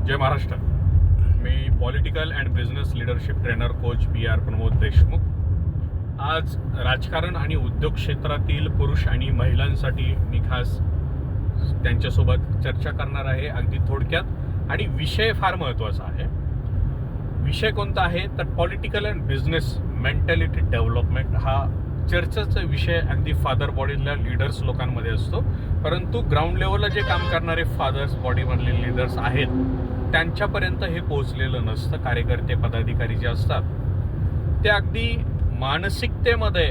जय महाराष्ट्र. मी political and business leadership trainer coach PR Pramod Deshmukh. आज राजकारण आणि उद्योग क्षेत्रातील पुरुष आणि महिलांसाठी मी खास त्यांच्यासोबत चर्चा करणार आहे, अगदी थोडक्यात. आणि विषय फार महत्त्वाचा आहे. विषय कोणता आहे तर political and business mentality development. हा चर्चेचा विषय अगदी फादर बॉडीतल्या लीडर्स लोकांमध्ये असतो, परंतु ग्राउंड लेवलला जे काम करणारे फादर्स बॉडीमधले लीडर्स आहेत त्यांच्यापर्यंत हे पोहोचलेलं नसतं. कार्यकर्ते पदाधिकारी जे असतात ते अगदी मानसिकतेमध्ये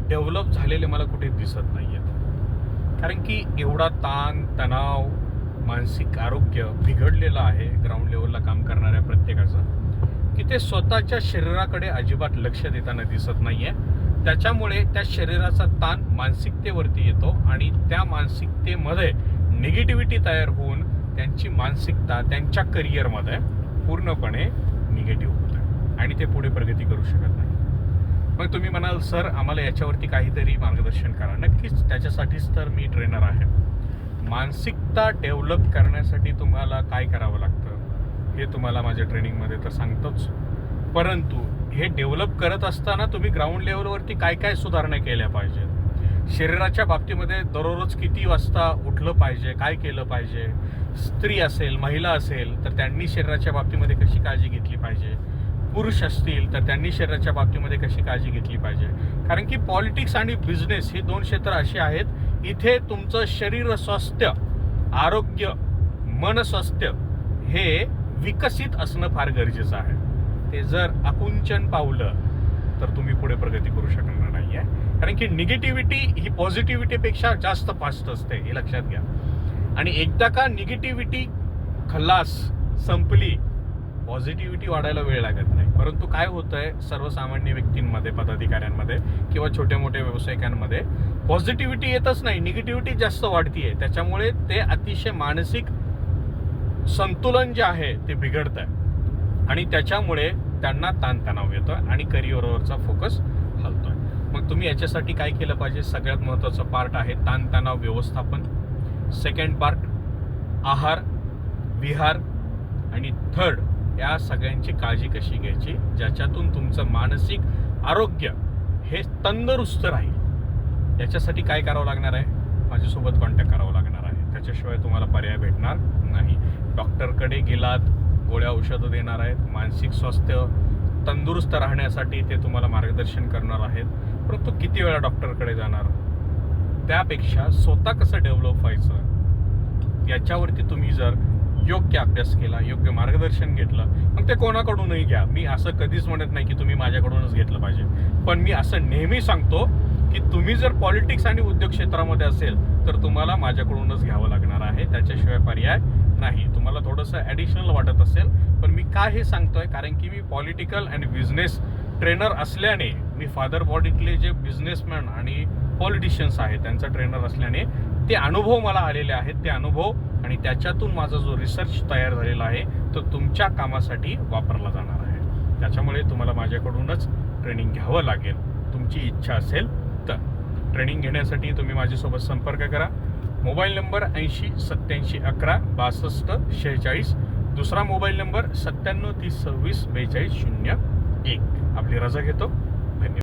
डेव्हलप झालेले मला कुठे दिसत नाही आहेत. कारण की एवढा ताण तणाव, मानसिक आरोग्य बिघडलेलं आहे ग्राउंड लेवलला काम करणाऱ्या प्रत्येकाचं, की ते स्वतःच्या शरीराकडे अजिबात लक्ष देताना दिसत नाही आहे. त्याच्यामुळे त्या शरीराचा ताण मानसिकतेवरती येतो आणि त्या मानसिकतेमध्ये निगेटिव्हिटी तयार होऊन त्यांची मानसिकता त्यांच्या करिअरमध्ये पूर्णपणे निगेटिव्ह होते आणि ते पुढे प्रगती करू शकत नाही. मग तुम्ही म्हणाल सर आम्हाला याच्यावरती काहीतरी मार्गदर्शन करा. नक्कीच, त्याच्यासाठीच तर मी ट्रेनर आहे. मानसिकता डेव्हलप करण्यासाठी तुम्हाला काय करावं लागतं हे तुम्हाला माझ्या ट्रेनिंगमध्ये तर सांगतोच, परंतु हे डेव्हलप करत असताना तुम्ही ग्राउंड लेवलवरती काय काय सुधारणा केल्या पाहिजेत. शरीराच्या बाबतीमध्ये दररोज किती वाजता उठलं पाहिजे, काय केलं पाहिजे. स्त्री असेल, महिला असेल तर त्यांनी शरीराच्या बाबतीमध्ये कशी काळजी घेतली पाहिजे. पुरुष असतील तर त्यांनी शरीराच्या बाबतीमध्ये कशी काळजी घेतली पाहिजे. कारण की पॉलिटिक्स आणि बिझनेस हे दोन क्षेत्र अशी आहेत, इथे तुमचं शरीर स्वास्थ्य, आरोग्य, मन स्वास्थ्य हे विकसित असणं फार गरजेचं आहे. ते जर आकुंचन पावलं तर तुम्ही पुढे प्रगती करू शकणार नाही आहे. कारण की निगेटिव्हिटी ही पॉझिटिव्हिटीपेक्षा जास्त फास्ट असते, हे लक्षात घ्या. आणि एकदा का निगेटिव्हिटी खल्लास संपली, पॉझिटिव्हिटी वाढायला वेळ लागत नाही. परंतु काय होतंय, सर्वसामान्य व्यक्तींमध्ये, पदाधिकाऱ्यांमध्ये किंवा छोट्या मोठ्या व्यावसायिकांमध्ये पॉझिटिव्हिटी येतच नाही, निगेटिव्हिटी जास्त वाढतीये. त्याच्यामुळे ते अतिशय मानसिक संतुलन जे आहे ते बिघडत आहे आणि त्याच्यामुळे त्यांना ताणतणाव येतोय आणि करिअरवरचा फोकस हलतोय. मग तुम्ही याच्यासाठी काय केलं पाहिजे. सगळ्यात महत्त्वाचं पार्ट आहे ताणतणाव व्यवस्थापन. सेकंड पार्ट आहार विहार आणि थर्ड या सगळ्यांची काळजी कशी घ्यायची, ज्याच्यातून तुमचं मानसिक आरोग्य हे तंदुरुस्त राहील. याच्यासाठी काय करावं लागणार आहे, माझ्यासोबत कॉन्टॅक्ट करावं लागणार आहे. त्याच्याशिवाय तुम्हाला पर्याय भेटणार नाही. डॉक्टरकडे गेलात, गोळ्या औषधं देणार आहेत, मानसिक स्वास्थ्य तंदुरुस्त राहण्यासाठी ते तुम्हाला मार्गदर्शन करणार आहेत, परंतु किती वेळा डॉक्टरकडे जाणार. त्यापेक्षा स्वतः कसं डेव्हलप व्हायचं याच्यावरती तुम्ही जर योग्य अभ्यास केला, योग्य मार्गदर्शन घेतलं, मग ते कोणाकडूनही घ्या. मी असं कधीच म्हणत नाही की तुम्ही माझ्याकडूनच घेतलं पाहिजे, पण मी असं नेहमी सांगतो की तुम्ही जर पॉलिटिक्स आणि उद्योग क्षेत्रामध्ये असेल तर तुम्हाला माझ्याकडूनच घ्यावं लागणार आहे. त्याच्याशिवाय पर्याय नाही. तुम्हाला थोडंसं ॲडिशनल वाटत असेल, पण मी काय हे सांगतोय कारण की मी पॉलिटिकल अँड बिझनेस ट्रेनर असल्याने, मी फादर बॉडीतले जे बिझनेसमॅन आणि पॉलिटिशियन्स आहेत त्यांचा ट्रेनर असल्याने ते अनुभव मला आलेले आहेत. ते अनुभव आणि त्याच्यातून माझा जो रिसर्च तयार झालेला आहे तो तुमच्या कामासाठी वापरला जाणार आहे. त्याच्यामुळे तुम्हाला माझ्याकडूनच ट्रेनिंग घ्यावं लागेल, तुमची इच्छा असेल तर. ट्रेनिंग घेण्यासाठी तुम्ही माझ्यासोबत संपर्क करा. Mobile number 80 87 11 62 46. दुसरा मोबाईल नंबर 97 30 26 42 01. आपली रजा घेतो.